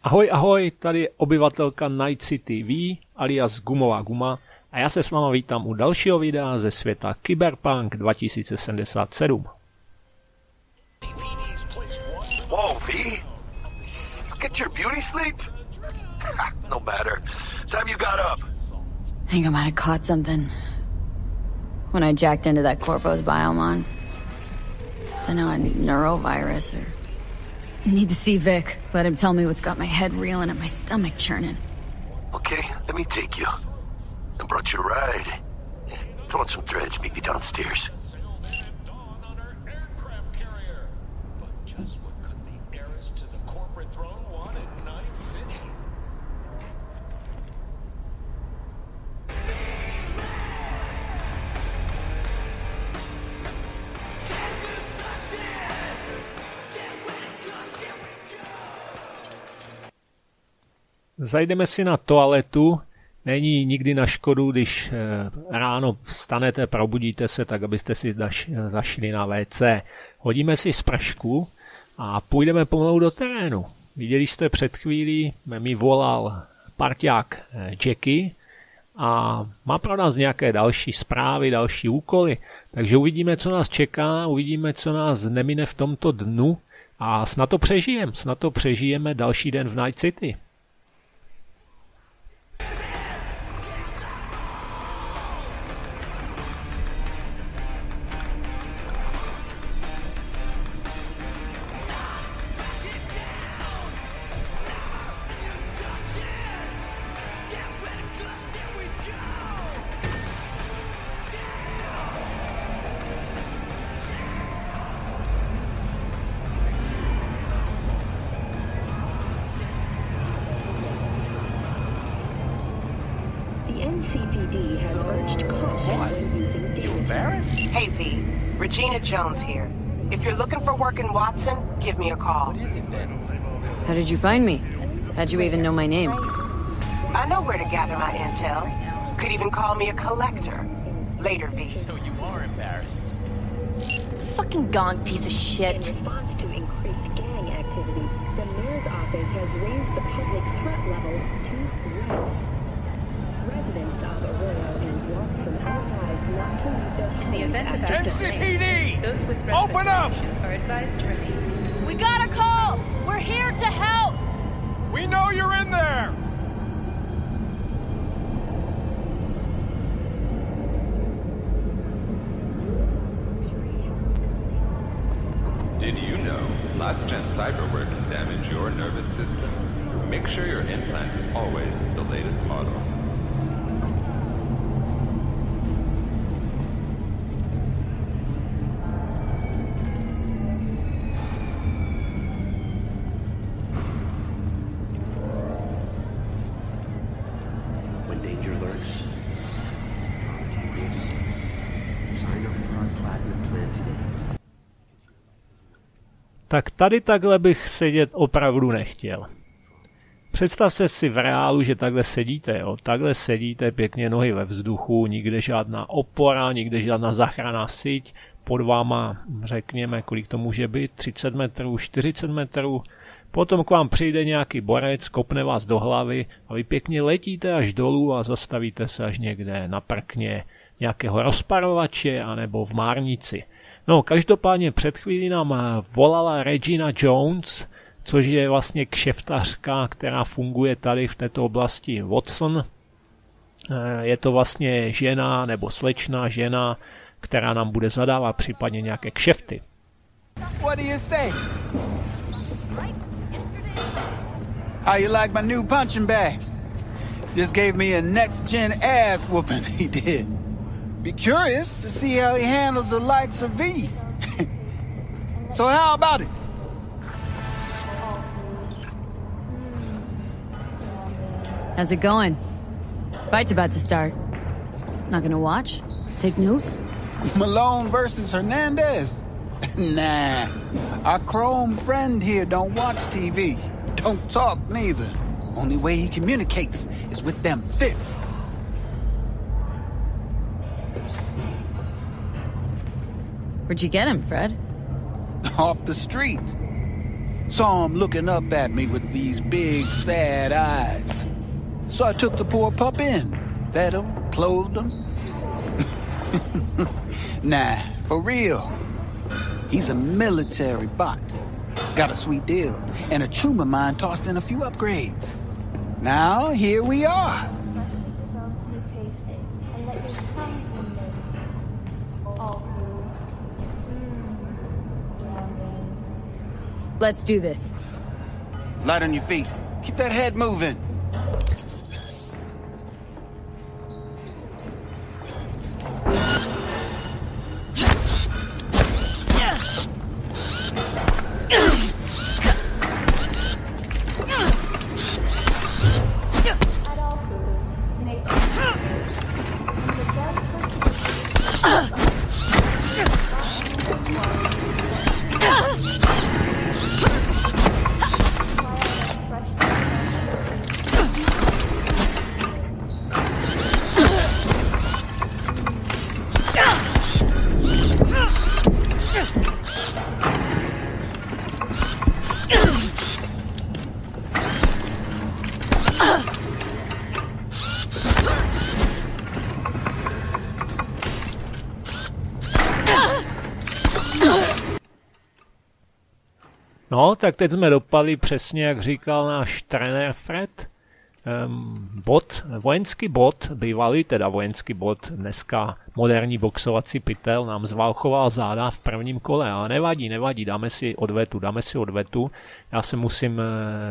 Ahoj, ahoj, tady je obyvatelka Night City V, alias Gumová guma, a já se s váma vítám u dalšího videa ze světa Cyberpunk 2077. Whoa, V? Get your beauty sleep? No matter. Time you got up. I think I might have caught something when I jacked into that Corpo's biomon. Don't know, a neurovirus or... Need to see Vic. Let him tell me what's got my head reeling and my stomach churning. Okay, let me take you. I brought you a ride. Throw on some threads, meet me downstairs. Zajdeme si na toaletu. Není nikdy na škodu, když ráno vstanete, probudíte se, tak abyste si zašli na WC. Hodíme si spršku a půjdeme pomalu do terénu. Viděli jste před chvílí, mi volal parťák Jackie a má pro nás nějaké další zprávy, další úkoly. Takže uvidíme, co nás čeká, uvidíme, co nás nemine v tomto dnu a snad to přežijeme další den v Night City. Hey V, Regina Jones here. If you're looking for work in Watson, give me a call. What is it then? How did you find me? How'd you even know my name? I know where to gather my intel. Could even call me a collector. Later, V. So you are embarrassed. Fucking gone, piece of shit. In response to increased gang activity, the mayor's office has raised the public threat level to 3. Residents of Aurora and Watson advised not to leave their homes. The event about NCPD! those with Open up! are advised to remain. We got a call! We're here to help! We know you're in there! Did you know last-gen cyberware can damage your nervous system? Make sure your implant is always the latest model. When danger lurks, sign up for our platinum plan today. Tak tady takhle bych sedět opravdu nechtěl. Představte si v reálu, že takhle sedíte, jo. Takhle sedíte, pěkně nohy ve vzduchu, nikde žádná opora, nikde žádná záchranná síť, pod váma, řekněme, kolik to může být, 30 metrů, 40 metrů, potom k vám přijde nějaký borec, kopne vás do hlavy a vy pěkně letíte až dolů a zastavíte se až někde na prkně nějakého rozparovače anebo v márnici. No, každopádně před chvílí nám volala Regina Jones, což je vlastně kšeftařka, která funguje tady v této oblasti Watson. Je to vlastně žena nebo slečná žena, která nám bude zadávat případně nějaké kšefty. What do you say? How you like my new punching bag? Just gave me a next-gen ass whooping, he did. Be curious to see how he handles the likes of V. So how about it? How's it going? Fight's about to start. Not gonna watch? Take notes? Malone versus Hernandez? Nah, our chrome friend here don't watch TV. Don't talk neither. Only way he communicates is with them fists. Where'd you get him, Fred? Off the street. Saw him looking up at me with these big, sad eyes. So I took the poor pup in, fed him, clothed him. Nah, for real. He's a military bot. Got a sweet deal, and a chum of mine tossed in a few upgrades. Now, here we are. Let's do this. Light on your feet. Keep that head moving. No, tak teď jsme dopadli přesně, jak říkal náš trenér Fred. Vojenský bot, bývalý teda vojenský bot, dneska moderní boxovací pytel, nám zvalchoval záda v prvním kole, ale nevadí, dáme si odvetu. Já se musím,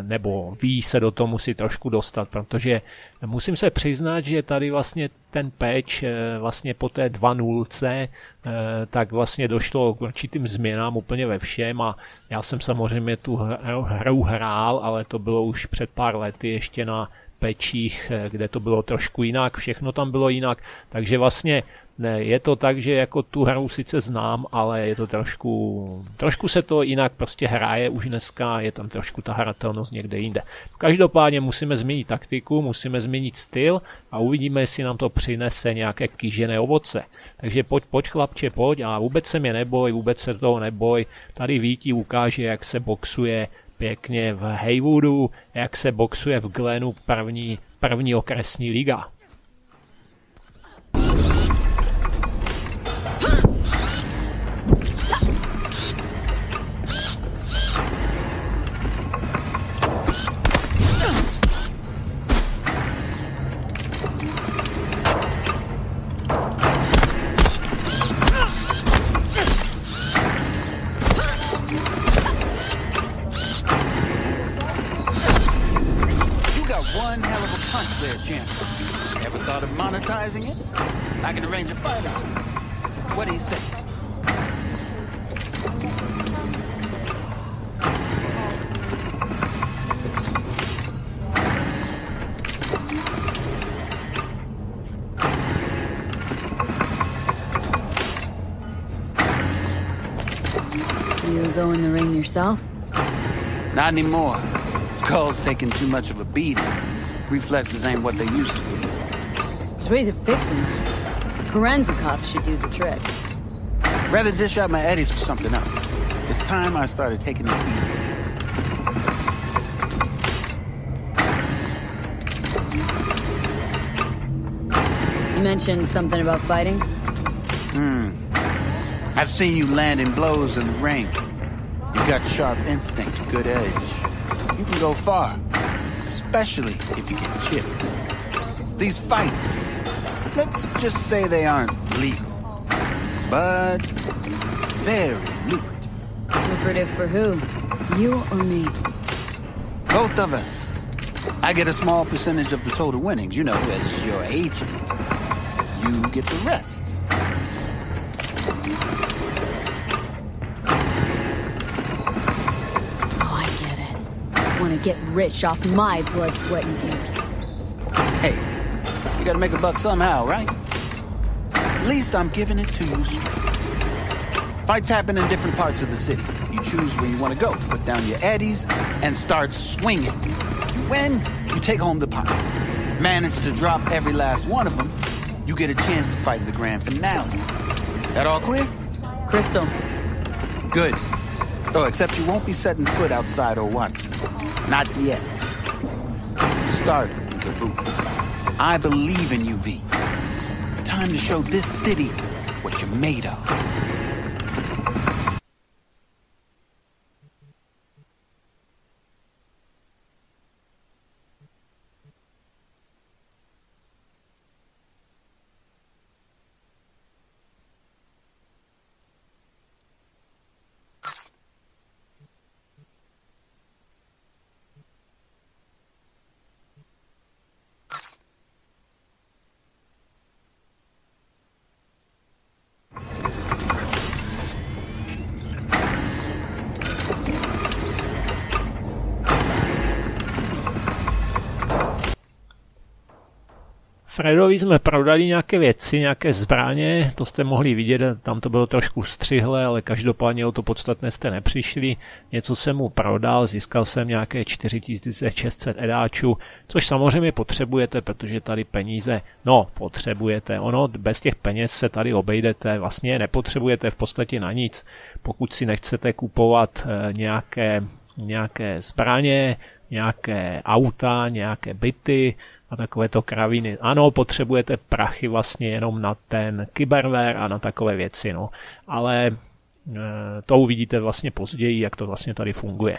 nebo ví se do toho musí trošku dostat, protože musím se přiznat, že tady vlastně ten patch vlastně po té 2.0, tak vlastně došlo k určitým změnám úplně ve všem a já jsem samozřejmě tu hru hrál, ale to bylo už před pár lety ještě na patchích, kde to bylo trošku jinak, všechno tam bylo jinak, takže vlastně je to tak, že jako tu hru sice znám, ale je to trošku se to jinak prostě hraje už dneska, je tam trošku ta hratelnost někde jinde. Každopádně musíme změnit taktiku, musíme změnit styl a uvidíme, jestli nám to přinese nějaké kýžené ovoce. Takže pojď chlapče, pojď a vůbec se mě neboj, vůbec se toho neboj. Tady Víti ukáže, jak se boxuje pěkně v Haywoodu, jak se boxuje v Glenu první okresní liga. Monetizing it? I can arrange a fight out. What do you say? You go in the ring yourself? Not anymore. Skull's taking too much of a beating. Reflexes ain't what they used to be. There's ways of fixing that. Korenzikov should do the trick. Rather dish out my eddies for something else. It's time I started taking it easy. You mentioned something about fighting? I've seen you landing blows in the ring. You've got sharp instinct, good edge. You can go far, especially if you get chipped. These fights, let's just say they aren't legal, but very lucrative. Lucrative for who? You or me? Both of us. I get a small percentage of the total winnings, you know, as your agent. You get the rest. Oh, I get it. Want to get rich off my blood, sweat, and tears. Hey. You gotta make a buck somehow, right? At least I'm giving it to you straight. Fights happen in different parts of the city. You choose where you want to go, put down your eddies, and start swinging. You win, you take home the pot. Manage to drop every last one of them, you get a chance to fight in the grand finale. That all clear? Crystal. Good. Oh, except you won't be setting foot outside or what? Not yet. Start, I believe in you, V. Time to show this city what you're made of. Fredovi jsme prodali nějaké věci, nějaké zbraně, to jste mohli vidět, tam to bylo trošku střihlé, ale každopádně o to podstatné jste nepřišli. Něco jsem mu prodal, získal jsem nějaké 4600 edáčů, což samozřejmě potřebujete, protože tady peníze, potřebujete. Ono, bez těch peněz se tady obejdete, vlastně nepotřebujete v podstatě na nic, pokud si nechcete kupovat nějaké zbraně, nějaké auta, nějaké byty, a takovéto kraviny. Ano, potřebujete prachy vlastně jenom na ten kyberware a na takové věci, ale to uvidíte vlastně později, jak to vlastně tady funguje.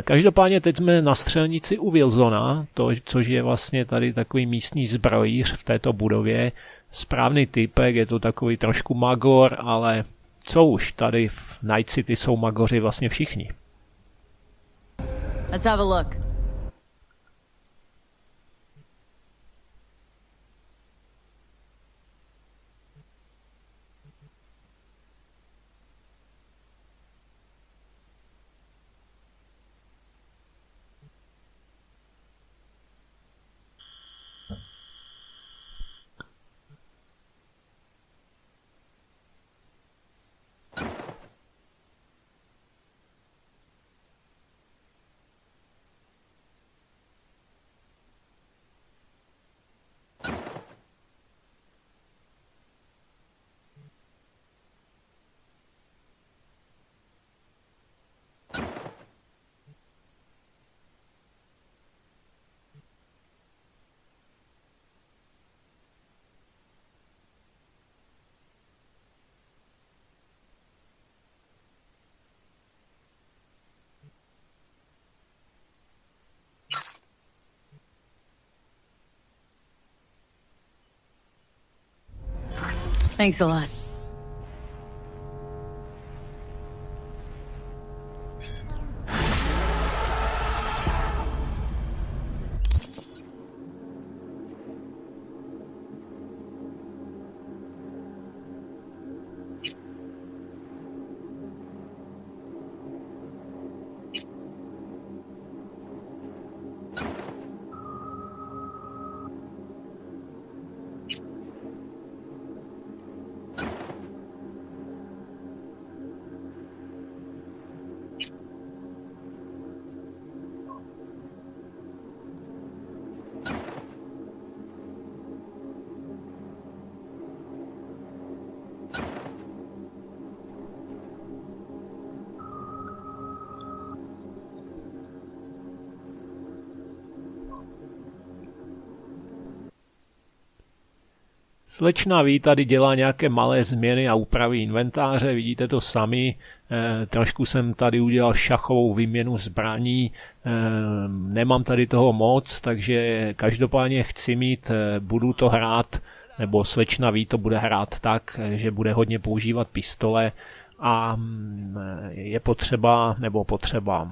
Každopádně teď jsme na střelnici u Wilsona, což je vlastně tady takový místní zbrojíř v této budově. Správný typek, je to takový trošku magor, ale co už, tady v Night City jsou magoři vlastně všichni. Let's have a look. Thanks a lot. Slečna V tady dělá nějaké malé změny a úpravy inventáře, vidíte to sami. Trošku jsem tady udělal šachovou výměnu zbraní, nemám tady toho moc, takže každopádně chci mít, budu to hrát, nebo slečna V to bude hrát tak, že bude hodně používat pistole a je potřeba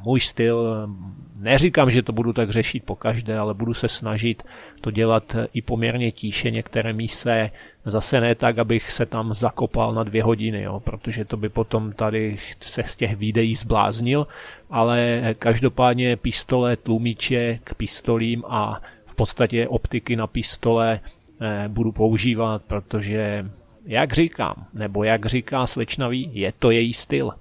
můj styl, neříkám, že to budu tak řešit pokaždé, ale budu se snažit to dělat i poměrně tíše, některé mise, zase ne tak, abych se tam zakopal na 2 hodiny, protože to by potom tady se z těch videí zbláznil, ale každopádně pistole, tlumiče k pistolím a v podstatě optiky na pistole budu používat, protože jak říkám, nebo jak říká slečna V, je to její styl.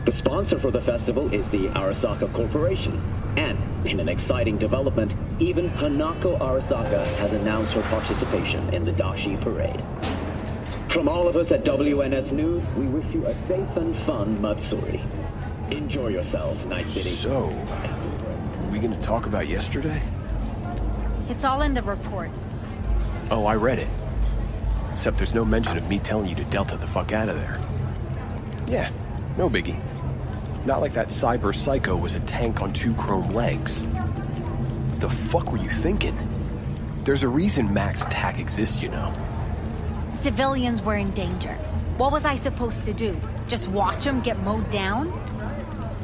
The sponsor for the festival is the Arasaka Corporation, and in an exciting development, Even Hanako Arasaka has announced her participation in the Dashi Parade. From all of us at WNS News, we wish you a safe and fun Matsuri. Enjoy yourselves, Night City. So, are we gonna talk about yesterday? It's all in the report. Oh, I read it. Except there's no mention of me telling you to Delta the fuck out of there. Yeah, no biggie. Not like that cyber psycho was a tank on 2 chrome legs. What the fuck were you thinking? There's a reason Max TAC exists, you know. Civilians were in danger. What was I supposed to do? Just watch them get mowed down?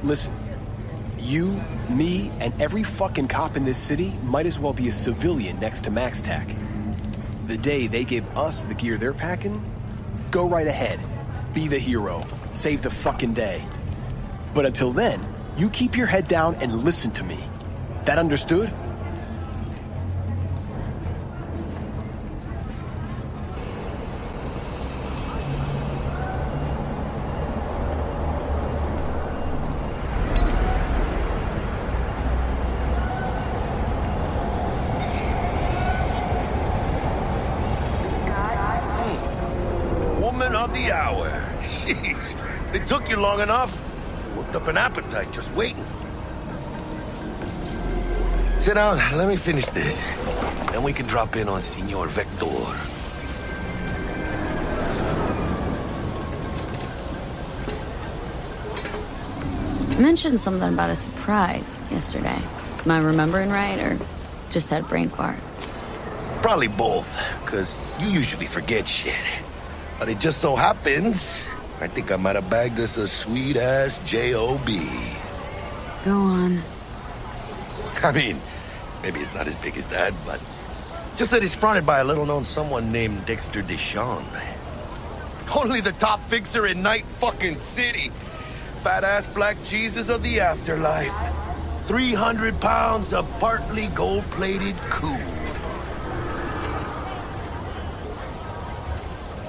Listen, you, me, and every fucking cop in this city might as well be a civilian next to Max TAC. The day they give us the gear they're packing, go right ahead. Be the hero. Save the fucking day. But until then, you keep your head down and listen to me. That understood? Woman of the hour. Jeez. It took you long enough. Worked up an appetite just waiting. Sit down, let me finish this. Then we can drop in on Senor Vector. You mentioned something about a surprise yesterday. Am I remembering right, or just had brain fart? Probably both, because you usually forget shit. But it just so happens, I think I might have bagged us a sweet-ass J.O.B. Go on. I mean, maybe it's not as big as that, but just that it's fronted by a little-known someone named Dexter Deshawn. Only the top fixer in Night fucking City. Fat-ass black Jesus of the afterlife. 300 pounds of partly gold-plated cool.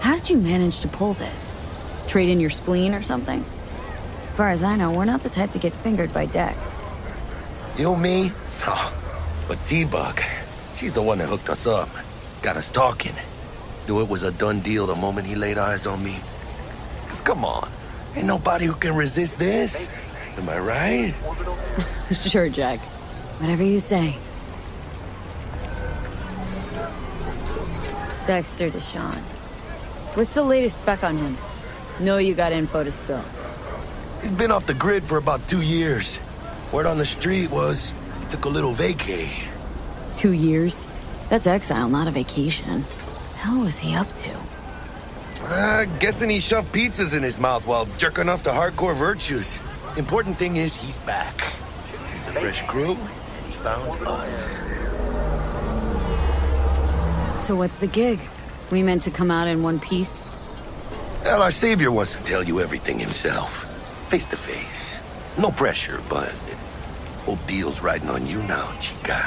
How did you manage to pull this? Trade in your spleen or something? As far as I know, we're not the type to get fingered by Dex. You, me? Oh, but T-Bug, she's the one that hooked us up. Got us talking. Knew it was a done deal the moment he laid eyes on me. 'Cause come on, ain't nobody who can resist this. Am I right? Sure, Jack. Whatever you say. Dexter Deshawn. What's the latest spec on him? Know you got info to spill. He's been off the grid for about 2 years. Word on the street was he took a little vacay. 2 years? That's exile, not a vacation. Hell was he up to? Guessing he shoved pizzas in his mouth while jerking off to hardcore virtues. Important thing is he's back. He's a fresh crew, and he found us. So what's the gig? We meant to come out in one piece? Well, our savior wants to tell you everything himself. Face to face. No pressure, but whole deal's riding on you now, chica.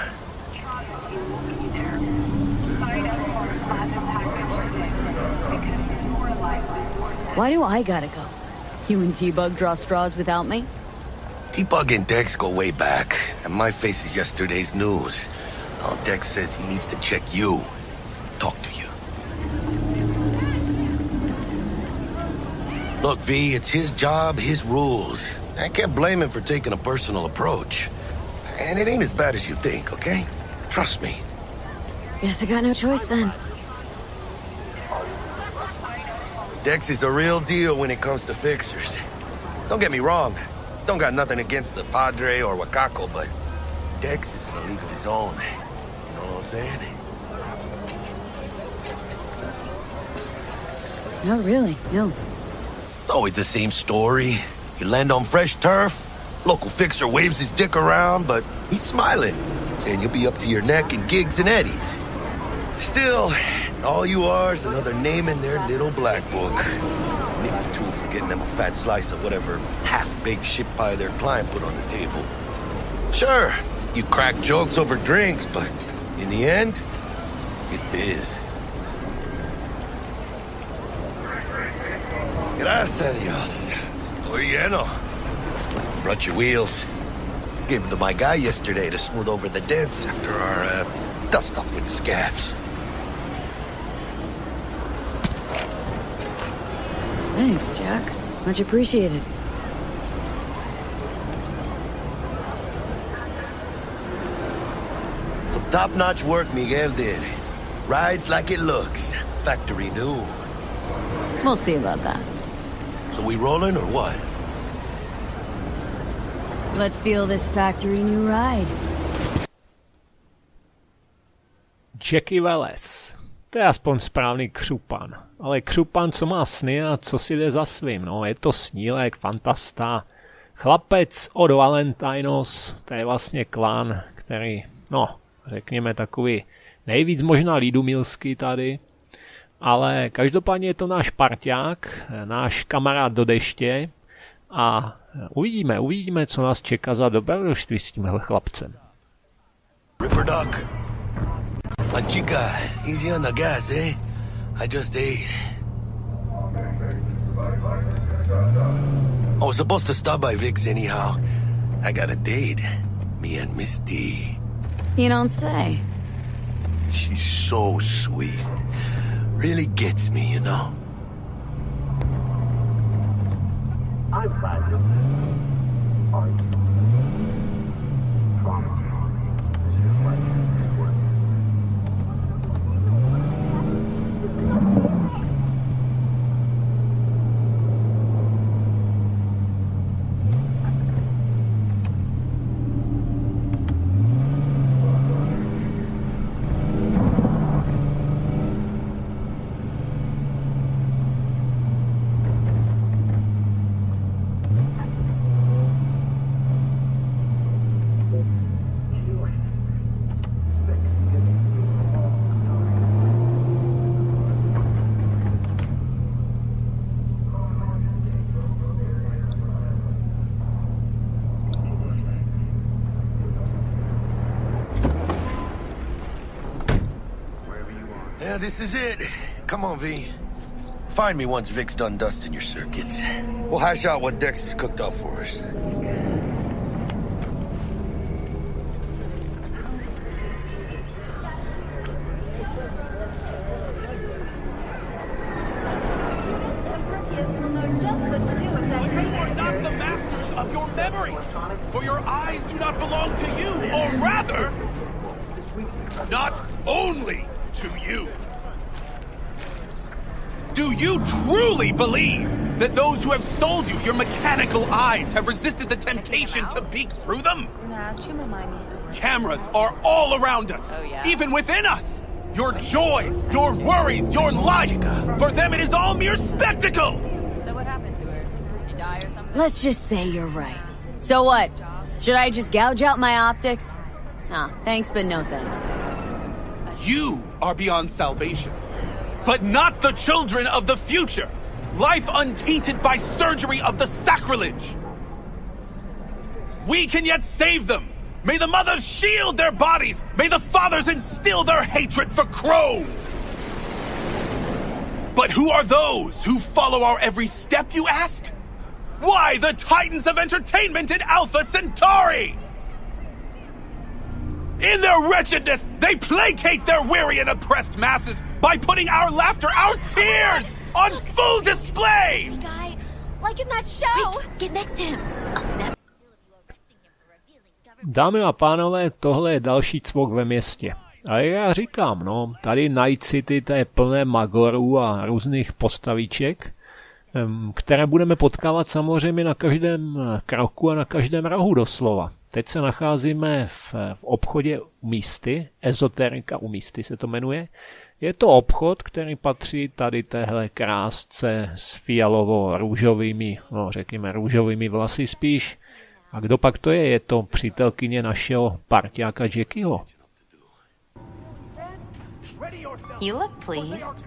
Why do I gotta go? You and T-Bug draw straws without me? T-Bug and Dex go way back, and my face is yesterday's news. Now Dex says he needs to check you. Talk to you. Look, V, it's his job, his rules. I can't blame him for taking a personal approach. And it ain't as bad as you think, okay? Trust me. Guess I got no choice then. Dex is a real deal when it comes to fixers. Don't get me wrong. Don't got nothing against the Padre or Wakako, but Dex is in a league of his own. You know what I'm saying? Not really, no. It's always the same story. You land on fresh turf, local fixer waves his dick around, but he's smiling, saying you'll be up to your neck in gigs and eddies. Still, all you are is another name in their little black book. Nifty tool for getting them a fat slice of whatever half-baked shit pie their client put on the table. Sure, you crack jokes over drinks, but in the end, it's biz. Gracias a Dios. Estoy lleno. Brought your wheels. Gave him to my guy yesterday to smooth over the dents after our dust-up with the scabs. Thanks, Jack. Much appreciated. Some top-notch work Miguel did. Rides like it looks. Factory new. We'll see about that. So we rolling or what? Let's feel this factory new ride. Jackie Veles. To je aspoň správný křupan. Ale křupan, co má sny a co si jde za svým. No, je to snílek, fantasta. Chlapec od Valentinos. To je vlastně klán, který, no, řekněme takový nejvíc možná lidumilský tady. Ale každopádně je to náš parťák, náš kamarád do deště. A uvidíme, co nás čeká za dobrodružství s tímhle chlapcem. Ripper Doc. My chica, easy on the gas, eh? I just ate. I was supposed to stop by Vic's anyhow. I got a date. Me and Miss D. You don't say. She's so sweet. Really gets me, you know? I'm fine. Are you? Promise. Yeah, this is it. Come on, V. Find me once Vic's done dusting your circuits. We'll hash out what Dex has cooked up for us. You are not the masters of your memories, for your eyes do not belong to you, or rather, not only to you. Do you truly believe that those who have sold you your mechanical eyes have resisted the temptation to peek through them? Cameras are all around us, even within us. Your joys, your worries, your life, for them it is all mere spectacle. So what happened to her? Did she die or something? Let's just say you're right. So what? Should I just gouge out my optics? Nah, thanks, but no thanks. You are beyond salvation, but not the children of the future. Life untainted by surgery of the sacrilege. We can yet save them. May the mothers shield their bodies. May the fathers instill their hatred for Crow. But who are those who follow our every step, you ask? Why, the titans of entertainment in Alpha Centauri! In their wretchedness, they placate their weary and oppressed masses by putting our laughter, our tears, on full display! Guy, like in that show! Get next to him! I'll snap. Dámy a pánové, tohle je další cvok ve městě. A já říkám, no, tady Night City, to je plné magorů a různých postavíček, které budeme potkávat samozřejmě na každém kroku a na každém rohu doslova. Teď se nacházíme v obchodě Místy, Ezoterika u Místy se to jmenuje. Je to obchod, který patří tady téhle krásce s fialovo-růžovými, no řekněme růžovými vlasy spíš. A kdo pak to je? Je to přítelkyně našeho parťáka Jackieho. You look pleased.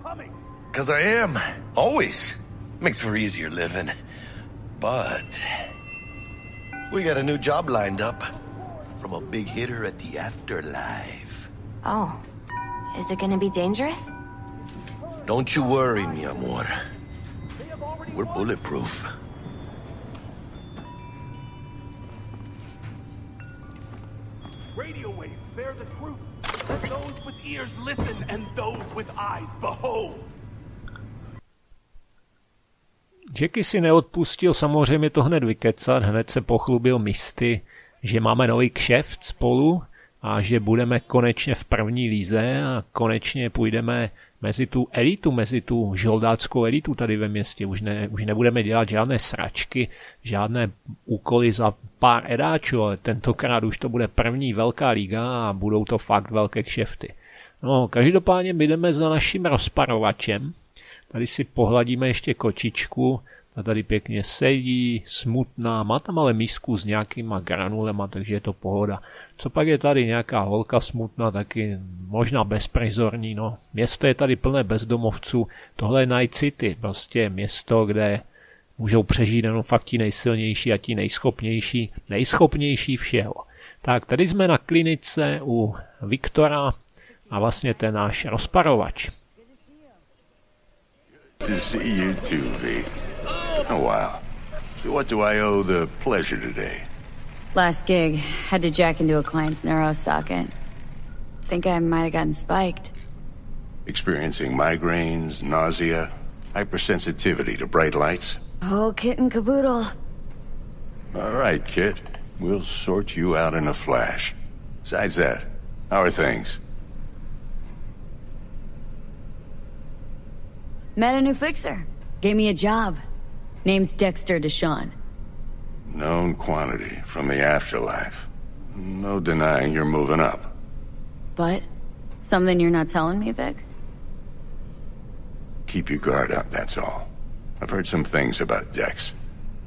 'Cause I am. Always. Makes for easier living. But we got a new job lined up from a big hitter at the afterlife. Oh, is it gonna be dangerous? Don't you worry, mi amor. We're bulletproof. radio waves bear the truth. Let those with ears listen and those with eyes behold. Jackie si neodpustil samozřejmě to hned vykecat, hned se pochlubil misty, že máme nový kšeft spolu a že budeme konečně v první lize a konečně půjdeme mezi tu elitu, mezi tu žoldáckou elitu tady ve městě. Už nebudeme dělat žádné sračky, žádné úkoly za pár edáčů, ale tentokrát už to bude první velká liga a budou to fakt velké kšefty. No, každopádně jdeme za naším rozparovačem. Tady si pohladíme ještě kočičku, ta tady pěkně sedí, smutná, má tam ale misku s nějakýma granulema, takže je to pohoda. Co pak je tady nějaká holka smutná, taky možná bezprizorní, no. Město je tady plné bezdomovců, tohle je Night City, prostě město, kde můžou přežít jenom fakt ti nejsilnější a ti nejschopnější všeho. Tak, tady jsme na klinice u Viktora a vlastně ten náš rozparovač. To see you too, V. Oh, wow. So what do I owe the pleasure today? Last gig, had to jack into a client's neuro socket. Think I might have gotten spiked. Experiencing migraines, nausea, hypersensitivity to bright lights? Whole kit and caboodle. All right, kid. We'll sort you out in a flash. Besides that, how are things? Met a new fixer. Gave me a job. Name's Dexter Deshawn. Known quantity from the afterlife. No denying you're moving up. But? Something you're not telling me, Vic? Keep your guard up, that's all. I've heard some things about Dex.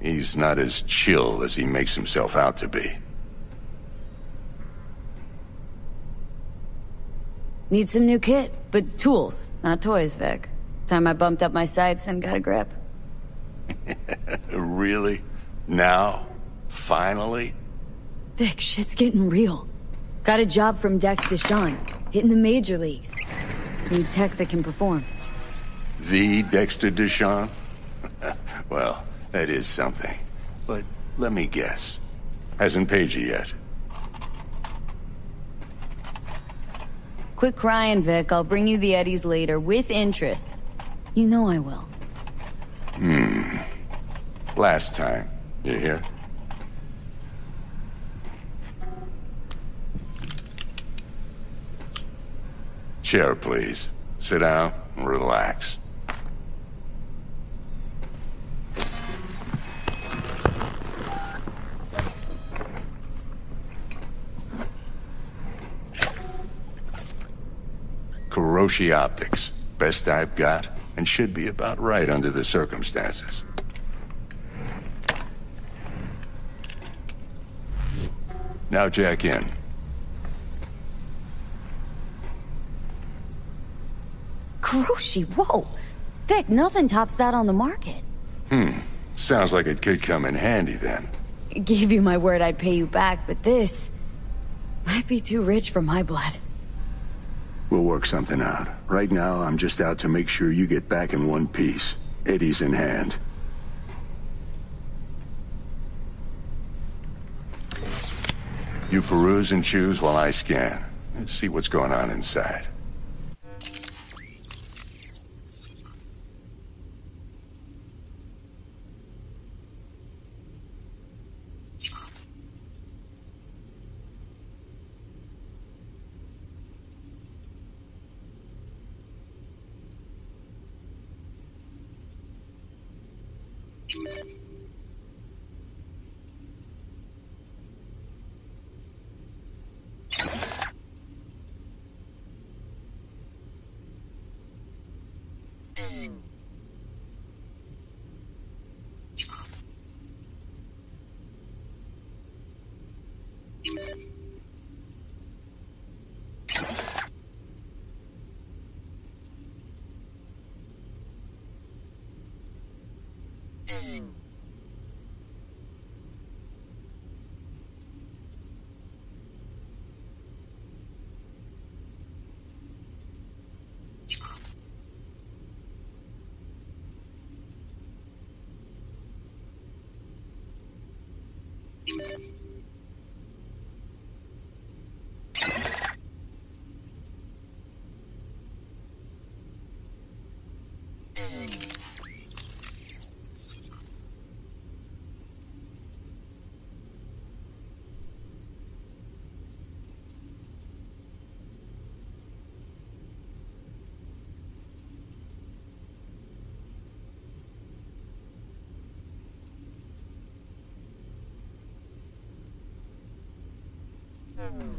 He's not as chill as he makes himself out to be. Need some new kit, but tools, not toys, Vic. Time I bumped up my sights and got a grip. Really? Now? Finally? Vic, shit's getting real. Got a job from Dex Deshawn, hitting the major leagues. Need tech that can perform. The Dexter Deshawn? Well, that is something. But let me guess. Hasn't paid you yet. Quit crying, Vic. I'll bring you the eddies later, with interest. You know I will. Last time. You hear? Chair, please. Sit down and relax. Kuroshi Optics. Best I've got, and should be about right under the circumstances. Now jack in. Kuroshi, whoa! Vic, nothing tops that on the market. Sounds like it could come in handy then. Gave you my word I'd pay you back, but this might be too rich for my blood. We'll work something out. Right now, I'm just out to make sure you get back in one piece. Eddie's in hand. You peruse and choose while I scan. See what's going on inside.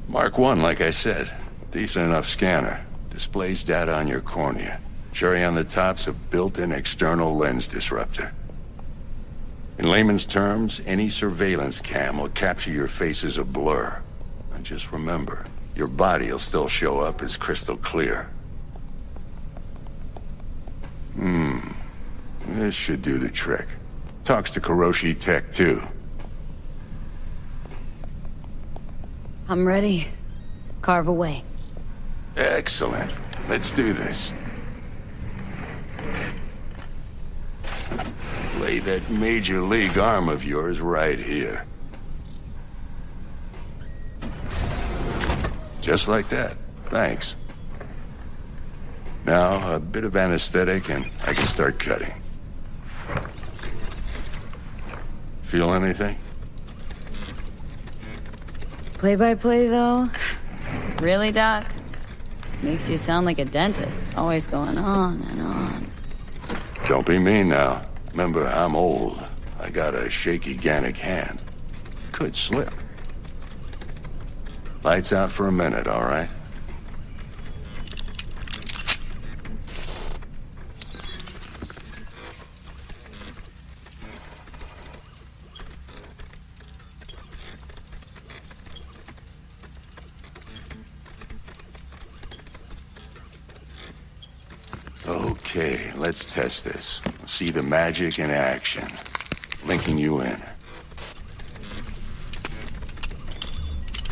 Mark 1, like I said. Decent enough scanner. Displays data on your cornea. Cherry on the top's a built-in external lens disruptor. In layman's terms, any surveillance cam will capture your face as a blur. And just remember, your body will still show up as crystal clear. This should do the trick. Talks to Kuroshi Tech, too. I'm ready. Carve away. Excellent. Let's do this. Lay that major league arm of yours right here. Just like that. Thanks. Now, a bit of anesthetic and I can start cutting. Feel anything? Play-by-play, though? Really, Doc? Makes you sound like a dentist. Always going on and on. Don't be mean now. Remember, I'm old. I got a shaky Gannic hand. Could slip. Lights out for a minute, all right? Okay, let's test this. See the magic in action. Linking you in.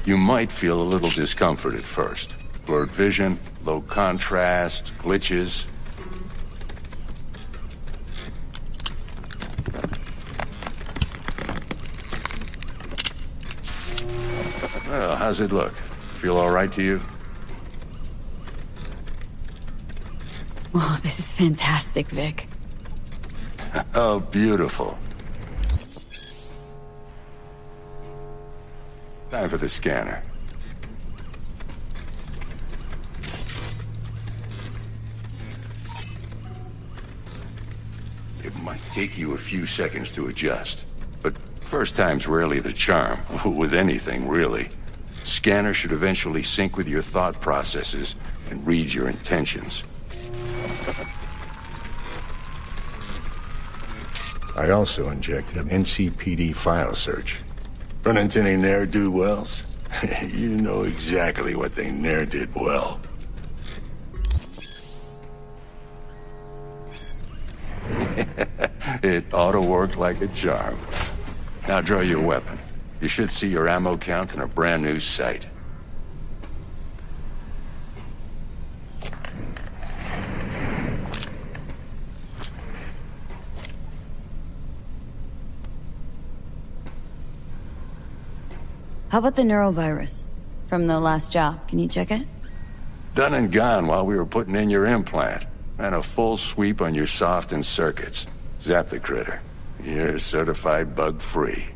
You might feel a little discomfort at first. Blurred vision, low contrast, glitches. Well, how's it look? Feel all right to you? Oh, this is fantastic, Vic. Oh, beautiful. Time for the scanner. It might take you a few seconds to adjust, but first time's rarely the charm, with anything, really. Scanner should eventually sync with your thought processes and read your intentions. I also injected an NCPD file search. Run into any ne'er-do-wells? You know exactly what they ne'er did well. It ought to work like a charm. Now draw your weapon. You should see your ammo count in a brand new sight. How about the neurovirus? From the last job, can you check it? Done and gone while we were putting in your implant. And a full sweep on your soft and circuits. Zap the critter. You're certified bug-free.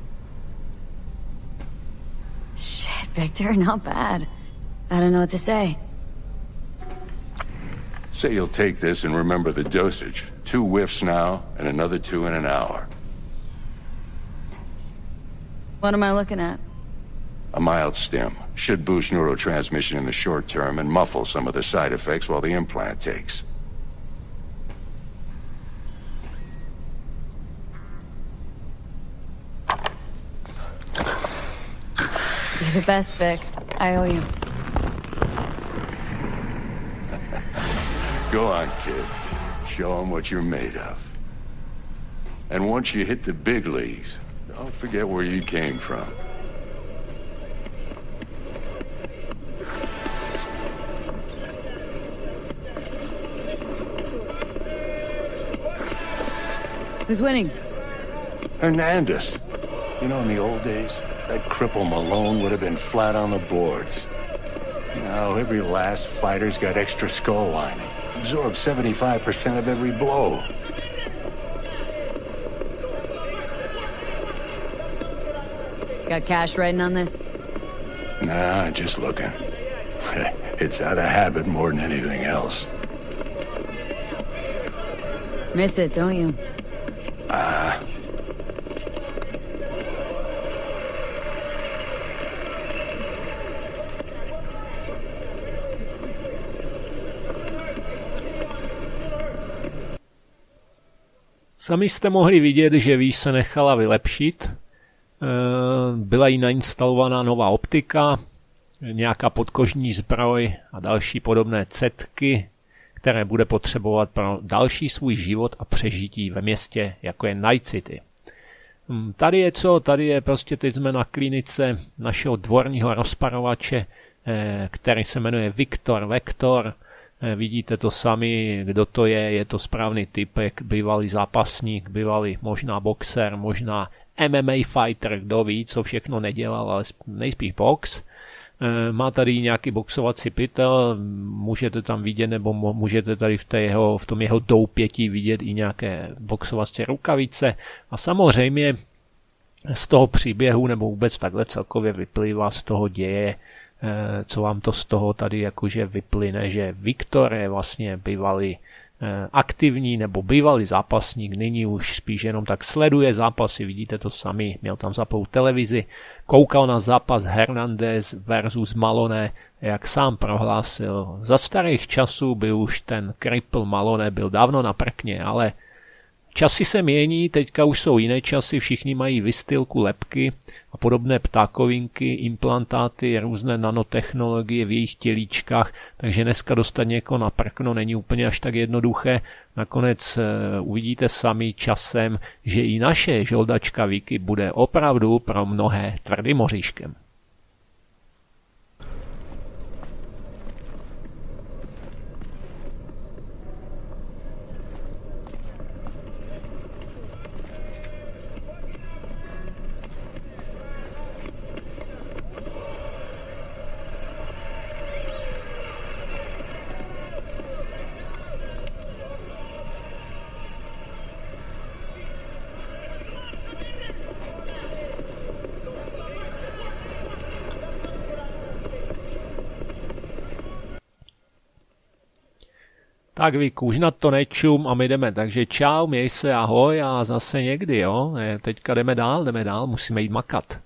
Shit, Victor, not bad. I don't know what to say. Say you'll take this and remember the dosage. 2 whiffs now, and another 2 in an hour. What am I looking at? A mild stim. Should boost neurotransmission in the short term and muffle some of the side effects while the implant takes. You're the best, Vic. I owe you. Go on, kid. Show them what you're made of. And once you hit the big leagues, don't forget where you came from. Who's winning? Hernandez. You know, in the old days, that cripple Malone would have been flat on the boards. Now, every last fighter's got extra skull lining. Absorbs 75% of every blow. Got cash riding on this? Nah, just looking. It's out of habit more than anything else. Miss it, don't you? Sami jste mohli vidět, že Ví se nechala vylepšit. Byla jí nainstalovaná nová optika, nějaká podkožní zbroj a další podobné cetky, které bude potřebovat pro další svůj život a přežití ve městě, jako je Night City. Tady je co? Tady je prostě, teď jsme na klinice našeho dvorního rozparovače, který se jmenuje Vektor. Vidíte to sami, kdo to je to správný typek, bývalý zápasník, bývalý možná boxer, možná MMA fighter, kdo ví, co všechno nedělal, ale nejspíš box. Má tady nějaký boxovací pytel, můžete tam vidět, nebo můžete tady v tom jeho doupětí vidět i nějaké boxovací rukavice. A samozřejmě z toho příběhu, nebo vůbec takhle celkově vyplývá z toho děje, co vám to z toho tady jakože vyplyne, že Viktor je vlastně bývalý aktivní nebo bývalý zápasník, nyní už spíš jenom tak sleduje zápasy, vidíte to sami, měl tam zapnou televizi, koukal na zápas Hernandez versus Malone, jak sám prohlásil. Za starých časů by už ten cripple Malone byl dávno na prkně, ale časy se mění, teďka už jsou jiné časy, všichni mají vystylku lebky a podobné ptákovinky, implantáty, různé nanotechnologie v jejich tělíčkách, takže dneska dostat někoho na prkno není úplně až tak jednoduché. Nakonec uvidíte sami časem, že i naše žoldačka Vicky bude opravdu pro mnohé tvrdým oříškem. Tak Víku, už na to nečum a my jdeme, takže čau, měj se, ahoj a zase někdy, jo. Teďka jdeme dál, musíme jít makat.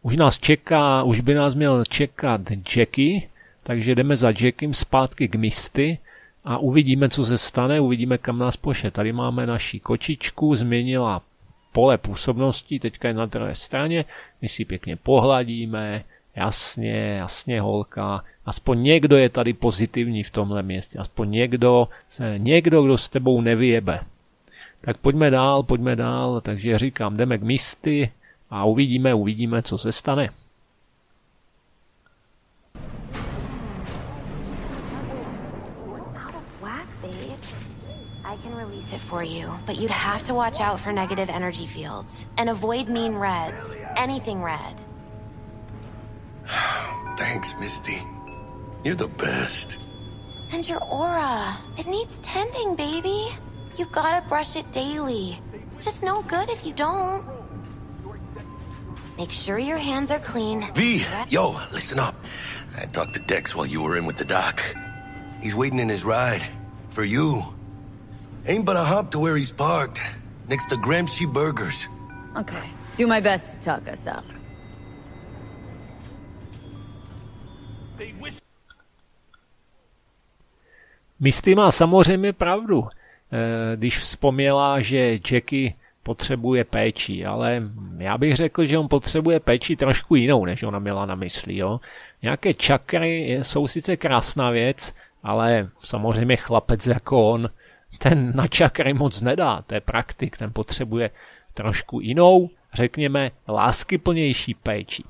Už nás čeká, už by nás měl čekat Jackie, takže jdeme za Jackiem zpátky k Misty a uvidíme, co se stane, uvidíme, kam nás pošle. Tady máme naši kočičku, změnila pole působnosti, teďka je na druhé straně, my si pěkně pohladíme, jasně holka, aspoň někdo je tady pozitivní v tomhle městě, aspoň někdo, kdo s tebou nevyjebe. Tak pojďme dál, takže říkám, jdeme k Misty a uvidíme, co se stane. For you, but you'd have to watch out for negative energy fields and avoid mean reds. Anything red. Thanks, Misty. You're the best. And your aura. It needs tending, baby. You've gotta brush it daily. It's just no good if you don't. Make sure your hands are clean. V, yo, listen up. I talked to Dex while you were in with the doc. He's waiting in his ride. For you. Ain't but a hop to where he's parked. Next to Gramsci Burgers. Okay. Do my best to talk us up. Misty má samozřejmě pravdu, když vzpomněla, že Jackie potřebuje péči, ale já bych řekl, že on potřebuje péči trošku jinou, než ona měla na mysli. Jo? Nějaké čakry jsou sice krásná věc, ale samozřejmě chlapec jako on, ten na čakry moc nedá, to je praktik, ten potřebuje trošku jinou, řekněme, láskyplnější péči.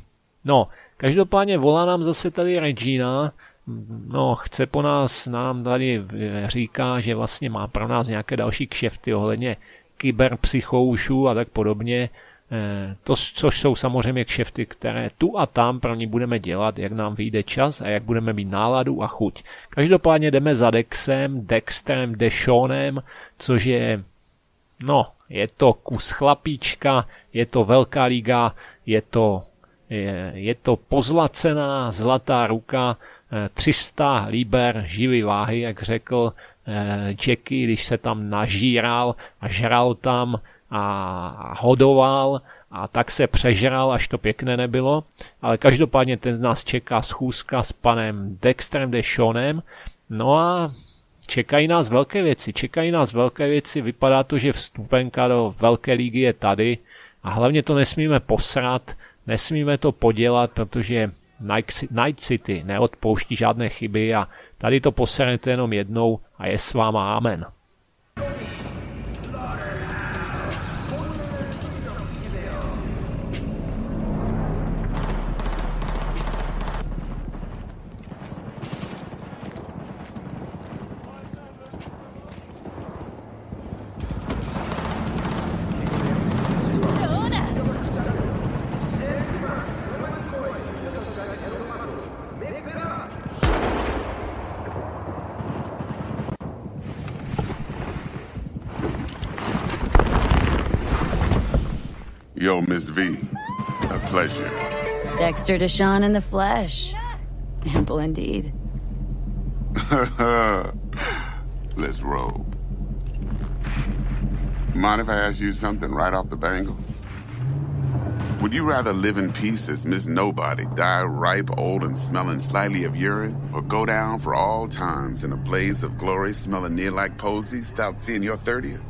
No, každopádně volá nám zase tady Regina, no, chce po nás, nám tady říká, že vlastně má pro nás nějaké další kšefty ohledně kyberpsychoušů a tak podobně, což jsou samozřejmě kšefty, které tu a tam pro ní budeme dělat, jak nám vyjde čas a jak budeme mít náladu a chuť. Každopádně jdeme za Dexterem, Deshawnem, což je, no, je to kus chlapíčka, je to velká liga, je to pozlacená zlatá ruka, 300 liber živý váhy, jak řekl Jackie, když se tam nažíral a žral tam a hodoval a tak se přežral, až to pěkné nebylo. Ale každopádně ten nás čeká schůzka s panem Dexterem Deshawnem. No a čekají nás velké věci, vypadá to, že vstupenka do velké ligy je tady a hlavně to nesmíme posrat, nesmíme to podělat, protože Night City neodpouští žádné chyby a tady to posranete jenom jednou a je s váma amen. Yo, Miss V. A pleasure. Dexter Deshawn in the flesh. Ample indeed. Let's roll. Mind if I ask you something right off the bangle? Would you rather live in peace as Miss Nobody, die ripe, old, and smelling slightly of urine, or go down for all times in a blaze of glory smelling near like posies without seeing your 30th?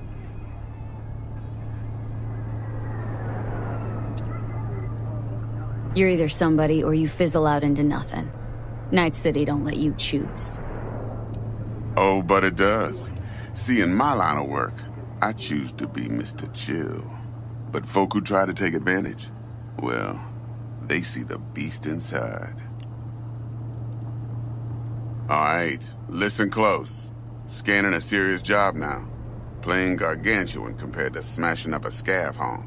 You're either somebody or you fizzle out into nothing. Night City don't let you choose. Oh, but it does. See, in my line of work, I choose to be Mr. Chill. But folk who try to take advantage, well, they see the beast inside. All right, listen close. Scanning a serious job now. Playing gargantuan compared to smashing up a scav haunt.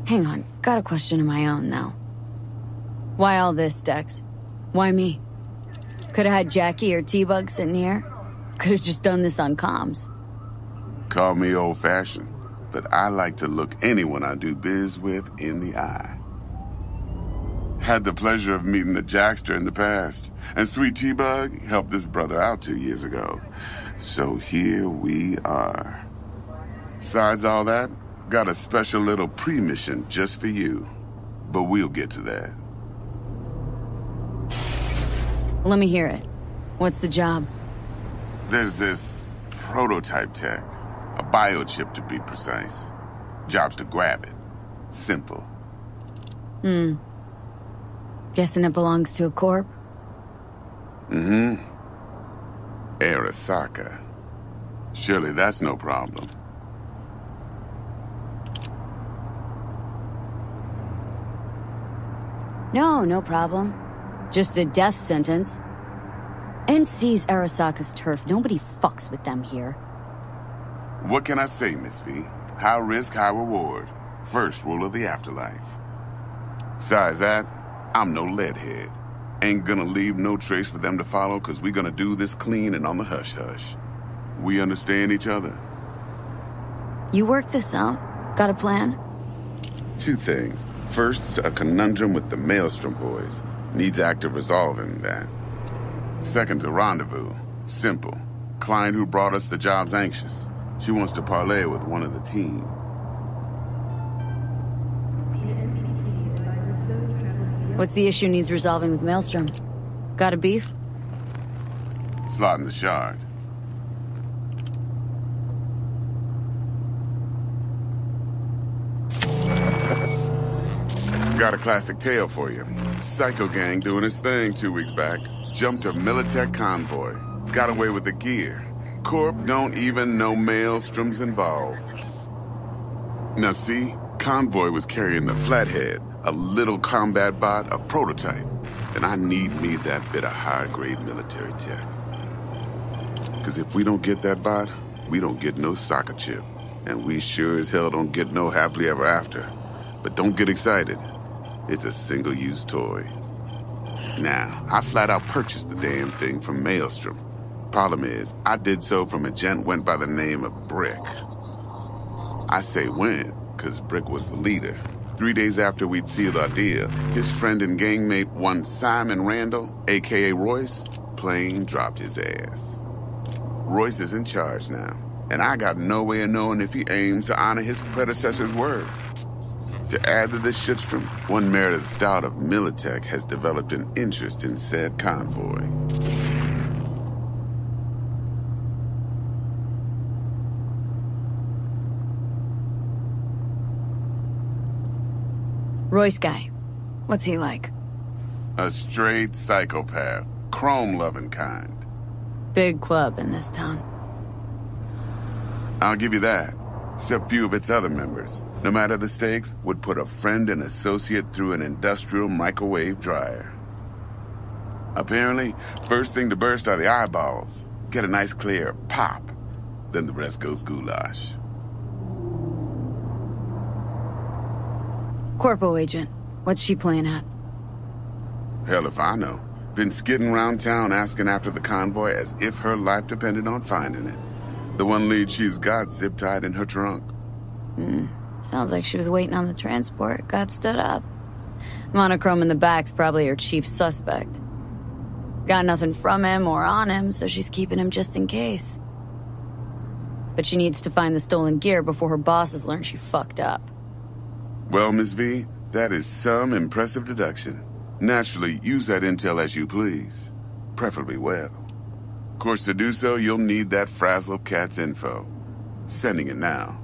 Hang on, got a question of my own now. Why all this, Dex? Why me? Could've had Jackie or T-Bug sitting here. Could've just done this on comms. Call me old-fashioned, but I like to look anyone I do biz with in the eye. Had the pleasure of meeting the Jackster in the past, and sweet T-Bug helped this brother out 2 years ago. So here we are. Besides all that, got a special little pre-mission just for you. But we'll get to that. Let me hear it. What's the job? There's this prototype tech. A biochip to be precise. Job's to grab it. Simple. Guessing it belongs to a corp? Arasaka. Surely that's no problem. No problem. Just a death sentence. NC's Arasaka's turf. Nobody fucks with them here. What can I say, Miss V? High risk, high reward. First rule of the afterlife. Besides that, I'm no leadhead. Ain't gonna leave no trace for them to follow, cause we gonna do this clean and on the hush-hush. We understand each other? You work this out? Got a plan? 2 things. First, a conundrum with the Maelstrom boys. Needs active resolving that. Second, a rendezvous. Simple. Client who brought us the job's anxious. She wants to parlay with one of the team. What's the issue needs resolving with Maelstrom? Got a beef? Slot in the shard. Got a classic tale for you. Psycho gang doing his thing 2 weeks back. Jumped a Militech convoy. Got away with the gear. Corp don't even know Maelstrom's involved. Now see, convoy was carrying the Flathead, a little combat bot, a prototype. And I need me that bit of high-grade military tech. Cause if we don't get that bot, we don't get no soccer chip. And we sure as hell don't get no happily ever after. But don't get excited. It's a single-use toy. Now, I flat out purchased the damn thing from Maelstrom. Problem is, I did so from a gent went by the name of Brick. I say went, cause Brick was the leader. 3 days after we'd sealed our deal, his friend and gangmate, one Simon Randall, a.k.a. Royce, plain dropped his ass. Royce is in charge now, and I got no way of knowing if he aims to honor his predecessor's word. To add to this shitstrom, one Meredith Stout of Militech has developed an interest in said convoy. Royce guy. What's he like? A straight psychopath. Chrome-loving kind. Big club in this town. I'll give you that. Except few of its other members, no matter the stakes, would put a friend and associate through an industrial microwave dryer. Apparently, first thing to burst are the eyeballs. Get a nice clear pop. Then the rest goes goulash. Corpo agent. What's she playing at? Hell if I know. Been skidding around town asking after the convoy as if her life depended on finding it. The one lead she's got zip-tied in her trunk. Sounds like she was waiting on the transport, got stood up. Monochrome in the back's probably her chief suspect. Got nothing from him or on him, so she's keeping him just in case. But she needs to find the stolen gear before her bosses learn she fucked up. Well, Miss V, that is some impressive deduction. Naturally, use that intel as you please. Preferably well. Of course, to do so, you'll need that frazzled cat's info. Sending it now.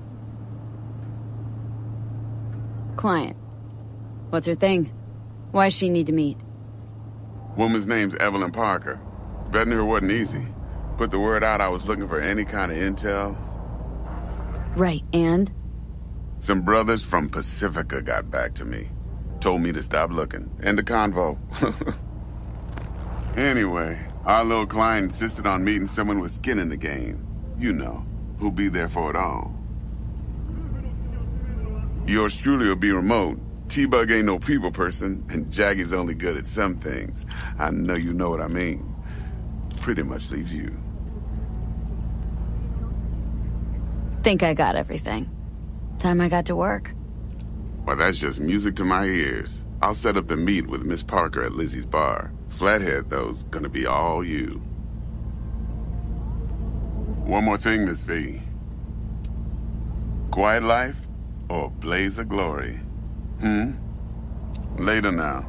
Client. What's her thing? Why does she need to meet? Woman's name's Evelyn Parker. Vetting her wasn't easy. Put the word out I was looking for any kind of intel. Right, and? Some brothers from Pacifica got back to me. Told me to stop looking. End of convo. Anyway, our little client insisted on meeting someone with skin in the game. You know, who'll be there for it all. Yours truly will be remote. T-Bug ain't no people person, and Jackie's only good at some things. I know you know what I mean. Pretty much leaves you. Think I got everything. Time I got to work. Well, that's just music to my ears. I'll set up the meet with Miss Parker at Lizzie's bar. Flathead, though's gonna be all you. One more thing, Miss V. Quiet life or blaze of glory? Later now.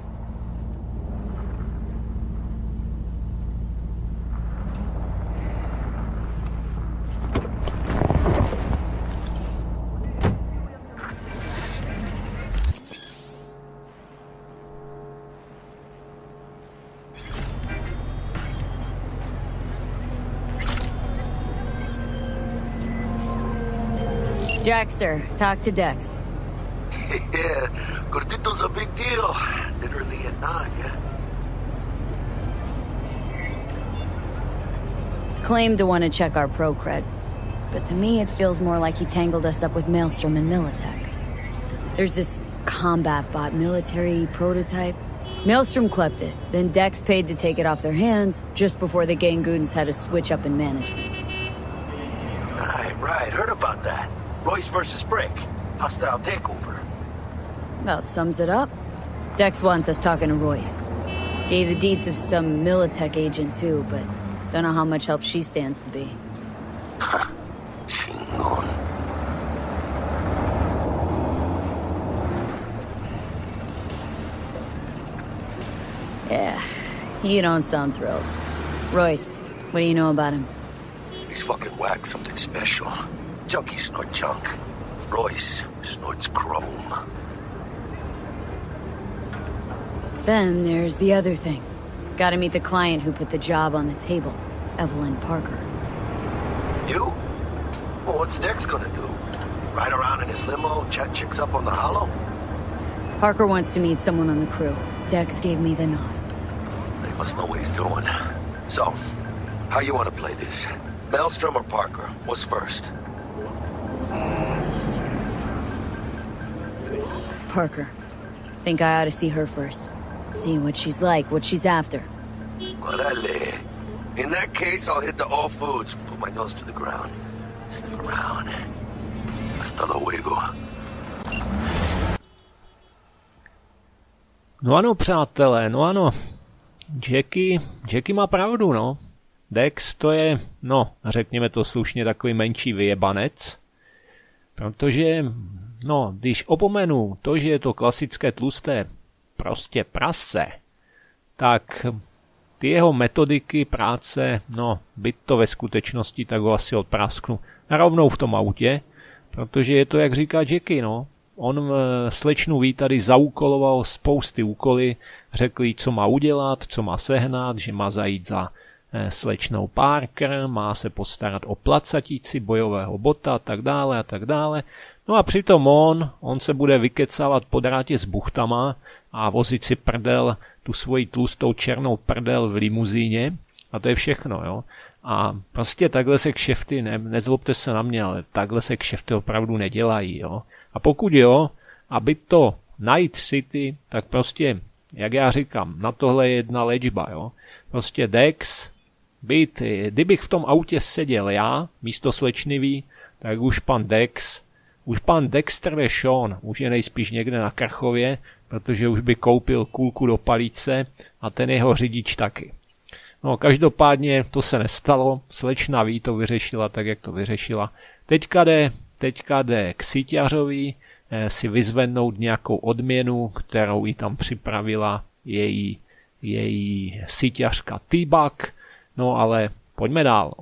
Jackster, talk to Dex. Yeah, Gordito's a big deal. Literally a nine, yeah. Claimed to want to check our pro cred, but to me it feels more like he tangled us up with Maelstrom and Militech. There's this combat bot military prototype. Maelstrom clept it, then Dex paid to take it off their hands just before the Gangoons had a switch up in management. Right, heard about that. Royce versus Brick. Hostile takeover. About sums it up. Dex wants us talking to Royce. Gave the deets of some Militech agent too, but don't know how much help she stands to be. Chingon. Yeah, you don't sound thrilled. Royce, what do you know about him? He's fucking whack, something special. Junkies snort junk. Royce snorts chrome. Then there's the other thing. Gotta meet the client who put the job on the table, Evelyn Parker. You? Well, what's Dex gonna do? Ride around in his limo, chat chicks up on the hollow? Parker wants to meet someone on the crew. Dex gave me the nod. He must know what he's doing. So, how you want to play this? Maelstrom or Parker? What's first? Parker. Think I ought to see her first. See what she's like, what she's after. Orale. In that case, I'll hit the all foods, put my nose to the ground, sniff around. Hasta luego. No ano, přátelé, no ano. Jackie má pravdu, no. Dex to je, no, řekněme to slušně, takový menší vyjebanec. Protože No, když opomenu to, že je to klasické tlusté prostě prase, tak ty jeho metodiky práce, no, byť to ve skutečnosti, tak ho asi odprasknu rovnou v tom autě, protože je to, jak říká Jackie, no. On slečnu ví tady zaúkoloval spousty úkoly, řekl jí, co má udělat, co má sehnat, že má zajít za slečnou Parker, má se postarat o placatíci bojového bota a tak dále a tak dále. No a přitom on se bude vykecávat po drátě s buchtama a vozit si prdel, tu svoji tlustou černou prdel v limuzíně a to je všechno, jo. A prostě takhle se kšefty, nezlobte se na mě, ale takhle se kšefty opravdu nedělají, jo. A pokud jo, aby to Night City, tak prostě, jak já říkám, na tohle je jedna léčba, jo. Prostě Dex, kdybych v tom autě seděl já, místo slečnivý, tak už pan Dexter Deshawn už je nejspíš někde na Krchově, protože už by koupil kulku do palíce a ten jeho řidič taky. No každopádně to se nestalo, slečna ví, to vyřešila tak, jak to vyřešila. Teďka jde k síťařovi si vyzvednout nějakou odměnu, kterou jí tam připravila její síťařka T-Bug. No ale pojďme dál.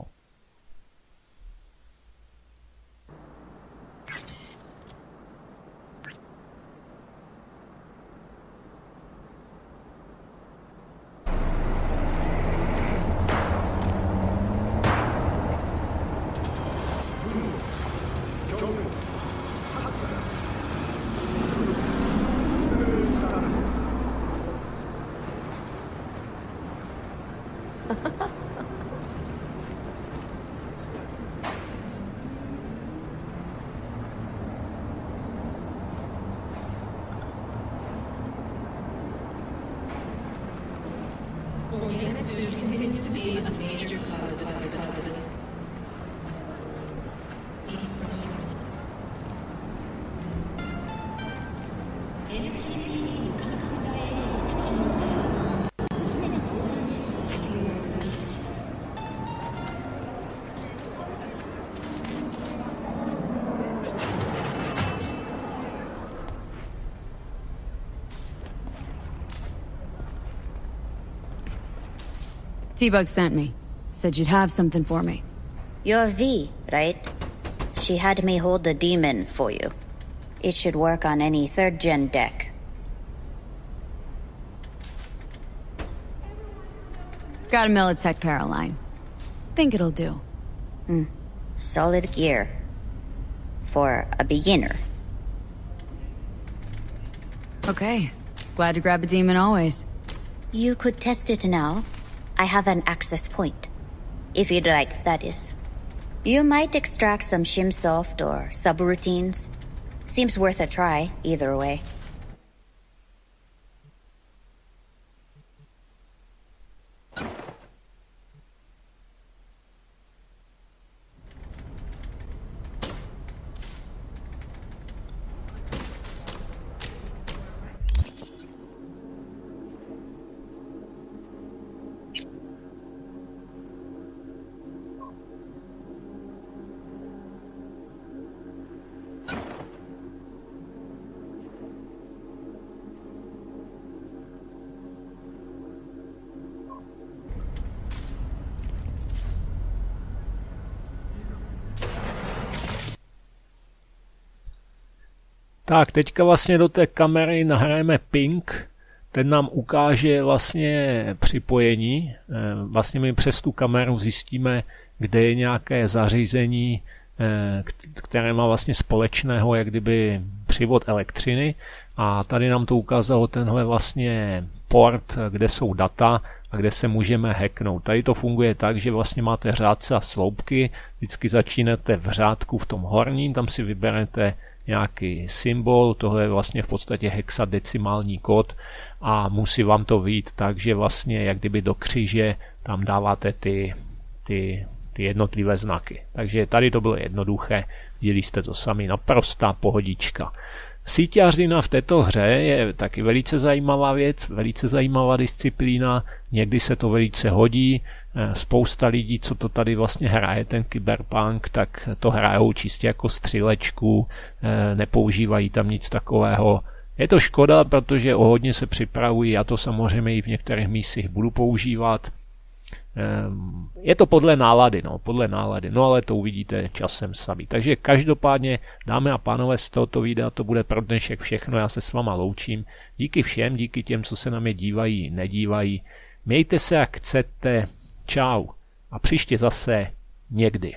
T-Bug sent me. Said you'd have something for me. You're V, right? She had me hold the demon for you. It should work on any 3rd gen deck. Got a Militech Paraline. Think it'll do. Solid gear. For a beginner. Okay. Glad to grab a demon always. You could test it now. I have an access point. If you'd like, that is. You might extract some shimsoft or subroutines. Seems worth a try, either way. Tak, teďka vlastně do té kamery nahrajeme ping, ten nám ukáže vlastně připojení. Vlastně my přes tu kameru zjistíme, kde je nějaké zařízení, které má vlastně společného, jak kdyby přivod elektřiny. A tady nám to ukázalo tenhle vlastně port, kde jsou data a kde se můžeme hacknout. Tady to funguje tak, že vlastně máte řádce a sloupky, vždycky začínáte v řádku v tom horním, tam si vyberete nějaký symbol, tohle je vlastně v podstatě hexadecimální kód a musí vám to vyjít tak, že vlastně jak kdyby do kříže tam dáváte ty jednotlivé znaky. Takže tady to bylo jednoduché, viděli jste to sami, naprostá pohodička. Síťařina v této hře je taky velice zajímavá věc, velice zajímavá disciplína, někdy se to velice hodí, spousta lidí, co to tady vlastně hraje, ten Cyberpunk, tak to hrajou čistě jako střílečku, nepoužívají tam nic takového. Je to škoda, protože o hodně se připravují, já to samozřejmě i v některých místech budu používat. Je to podle nálady, no ale to uvidíte časem sami. Takže každopádně, dámy a pánové, z tohoto videa to bude pro dnešek všechno, já se s váma loučím. Díky všem, díky těm, co se na mě dívají, nedívají. Mějte se, jak chcete, čau a příště zase někdy.